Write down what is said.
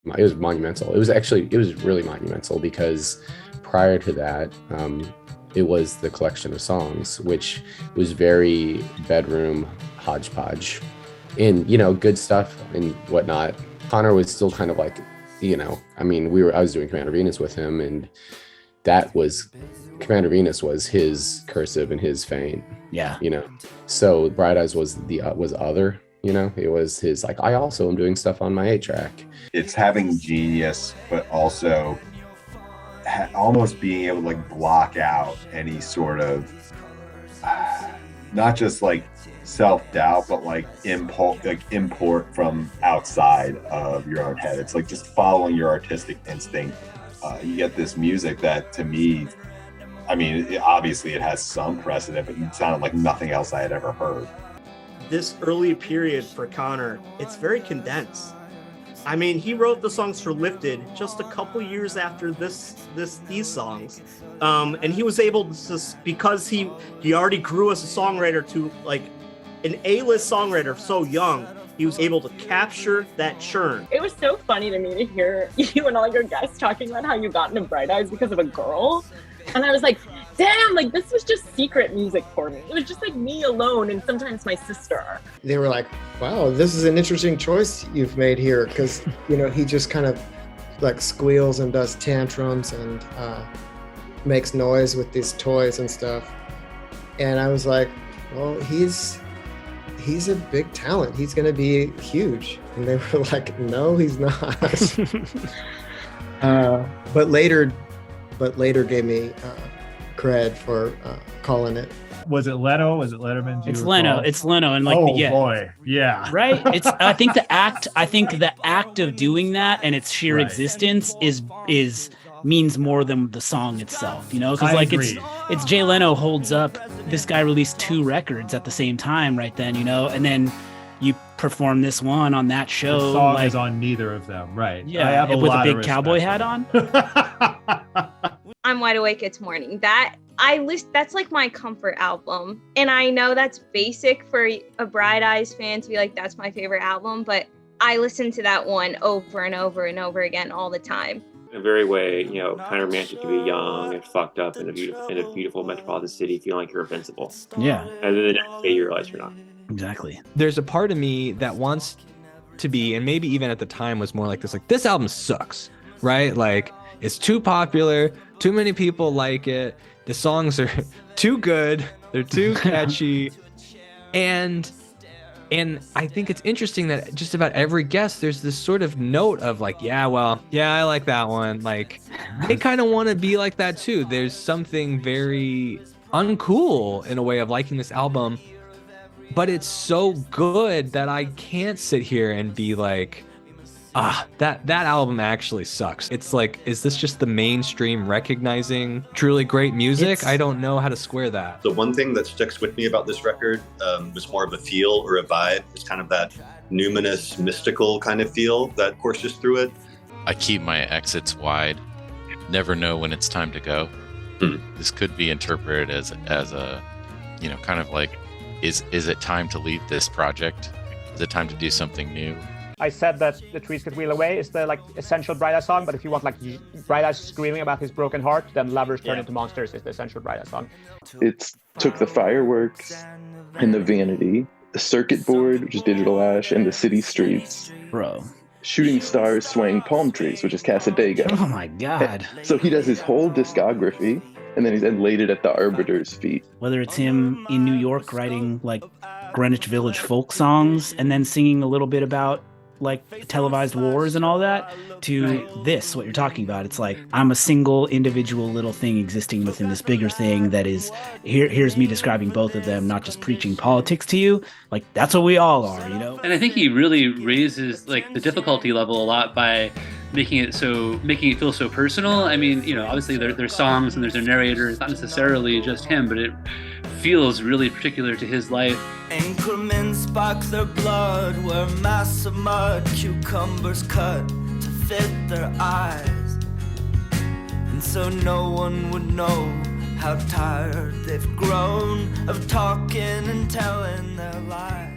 It was monumental. It was really monumental because prior to that, it was the collection of songs, which was very bedroom hodgepodge and, good stuff and whatnot. Connor was still kind of like, I mean, I was doing Commander Venus with him, and Commander Venus was his cursive and his feint. Yeah. So Bright Eyes was other, it was his, like, I also am doing stuff on my 8-track. It's having genius, but also almost being able to like block out any sort of not just like self-doubt, but like import from outside of your own head. It's like just following your artistic instinct. You get this music that, to me, I mean, obviously it has some precedent, but it sounded like nothing else I had ever heard. This early period for Connor, it's very condensed. I mean, he wrote the songs for Lifted just a couple years after these songs, and he was able to, because he already grew as a songwriter to like an A-list songwriter so young, he was able to capture that churn. It was so funny to me to hear you and all your guests talking about how you got into Bright Eyes because of a girl, and I was like, damn, like this was just secret music for me. It was just like me alone and sometimes my sister. They were like, wow, this is an interesting choice you've made here, because he just kind of like squeals and does tantrums and makes noise with these toys and stuff. And I was like, well, he's a big talent. He's gonna be huge. And they were like, no, he's not. But later gave me cred for calling it. Was it Leno? Was it Letterman? It's Leno. It's Leno, and like, boy, yeah, right. It's I think the act of doing that and its sheer existence is means more than the song itself, because like it's Jay Leno holds up. This guy released 2 records at the same time, right then, and then you perform this one on that show. The song is on neither of them, right? Yeah, with a big cowboy hat on. I'm Wide Awake, It's Morning. That's like my comfort album. And I know that's basic for a Bright Eyes fan to be like, that's my favorite album, but I listen to that one over and over and over again all the time. In a very way, kind of romantic to be young and fucked up in a beautiful metropolitan city, feeling like you're invincible. Yeah. And then the next day you realize you're not. Exactly. There's a part of me that wants to be, and maybe even at the time was more like this album sucks, right? Like, it's too popular, too many people like it, the songs are too good, they're too catchy, and I think it's interesting that just about every guest, there's this sort of note of like, yeah, I like that one. Like, they kind of want to be like that too. There's something very uncool in a way of liking this album, but it's so good that I can't sit here and be like, that album actually sucks. It's like, is this just the mainstream recognizing truly great music? I don't know how to square that. The one thing that sticks with me about this record was more of a feel or a vibe. It's kind of that numinous, mystical kind of feel that courses through it. I keep my exits wide. Never know when it's time to go. This could be interpreted as a, kind of like, is it time to leave this project? Is it time to do something new? I said that The Trees Could Wheel Away is the essential Bright Eyes song, but if you want Bright Eyes screaming about his broken heart, then Lovers Turn Into Monsters is the essential Bright Eyes song. It took the fireworks and the vanity, the circuit board, which is Digital Ash, and the city streets. Bro. Shooting stars swaying palm trees, which is Casadega. Oh my God. So he does his whole discography, and then he's laid it at the Arbiter's feet. Whether it's him in New York writing like Greenwich Village folk songs and then singing a little bit about like televised wars and all that, to this, what you're talking about. It's like, I'm a single individual little thing existing within this bigger thing that is, here's me describing both of them, not just preaching politics to you. Like, that's what we all are, And I think he really raises like the difficulty level a lot by making it feel so personal. I mean, obviously there's songs and there's a narrator. It's not necessarily just him, but it feels really particular to his life. Increments spark their blood where mass of mud cucumbers cut to fit their eyes, and so no one would know how tired they've grown of talking and telling their lies.